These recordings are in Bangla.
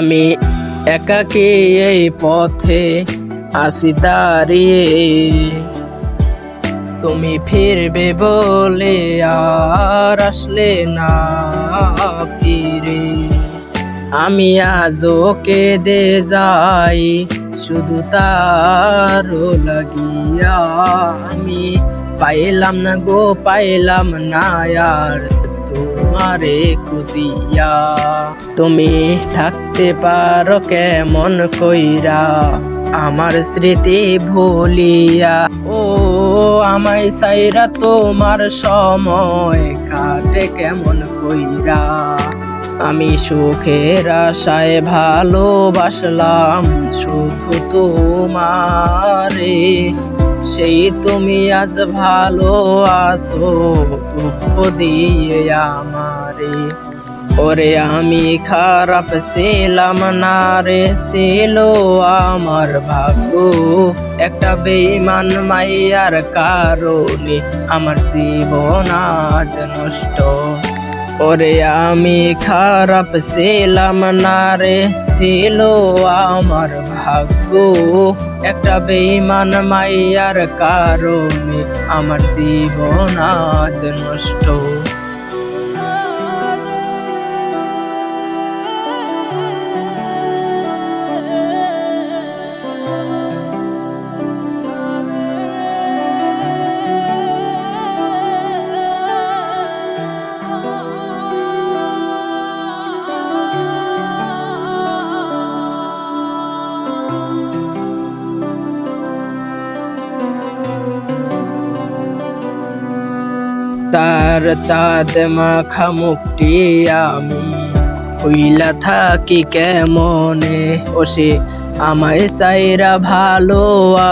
আমি একাকী এই পথে আসি দাঁড়িয়ে, তুমি ফিরবে বলে আর আসলে না ফিরে। আমি আজও কেঁদে যাই শুধু তার লাগিয়া, আমি পাইলাম না গো পাইলাম না আর তোমারে খুঁজিয়া। তুমি থাকতে পারো কেমন কইরা আমার স্মৃতি ভুলিয়া, ও আমায় সাইরা তোমার সময় কাটে কেমন কইরা। আমি সুখের আশায় ভালোবাসলাম শুধু তোমারে, সেই তুমি আজ ভালো আছো দুঃখ দিয়ে আমারে। ওরে আমি খারাপ ছিলাম না রে, ছিল আমার ভাগ্য, একটা বেঈমান মাইয়ার কারণে আমার জীবন আজ নষ্ট। ওরে আমি খারাপ ছিলাম না রে, ছিল আমার ভাগ্য, একটা বেঈমান মাইয়ার কারণে আমার জীবন আজ নষ্ট। তার চাঁদ মাখা মুখটি আমি হইলা থাকি কেমনে, ও সে আমায় চাইরা ভালো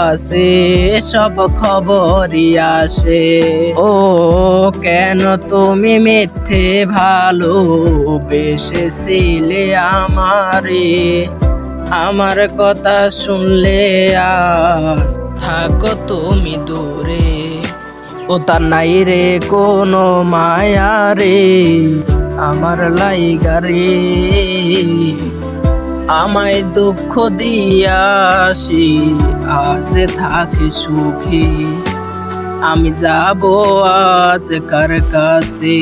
আছে সব খবরই আসে। ও কেন তুমি মিথ্যে ভালো বেসেছিলে আমারে, আমার কথা শুনলে আজ থাকো তুমি দূরে। ও তার নাই রে কোনো মায়া রে আমার লাইগা রে, আমায় দুঃখ দিয়াসি আজ থাকি সুখী। আমি যাব আজ কার কাছে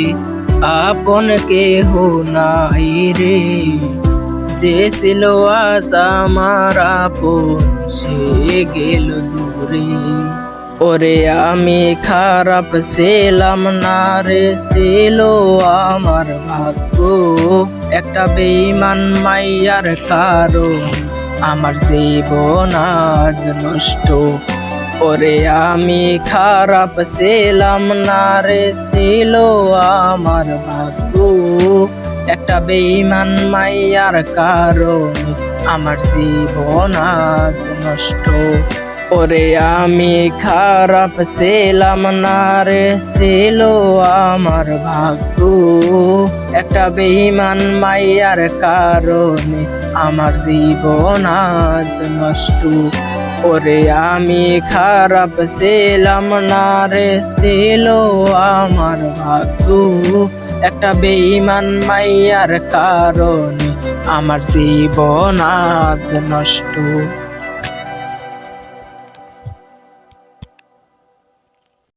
আপন কেহ নাই রে, যে ছিল আজ আমার আপন সে গেল দূরে। ওরে আমি খারাপ ছিলাম না রে, ছিল আমার ভাগ্য, একটা বেঈমান মাইয়ার কারণে আমার জীবন আজ নষ্ট। ওরে আমি খারাপ ছিলাম না রে, ছিল আমার ভাগ্য, একটা বেঈমান মাইয়ার কারণে আমার জীবন আজ নষ্ট। ওরে আমি খারাপ ছিলাম না রে, ছিল আমার ভাগ্য, একটা বেঈমান মাইয়ার কারণে আমার জীবন আজ নষ্ট। ওরে আমি খারাপ ছিলাম না রে, ছিল আমার ভাগ্য, একটা বেঈমান মাইয়ার কারণে আমার জীবন আজ নষ্ট।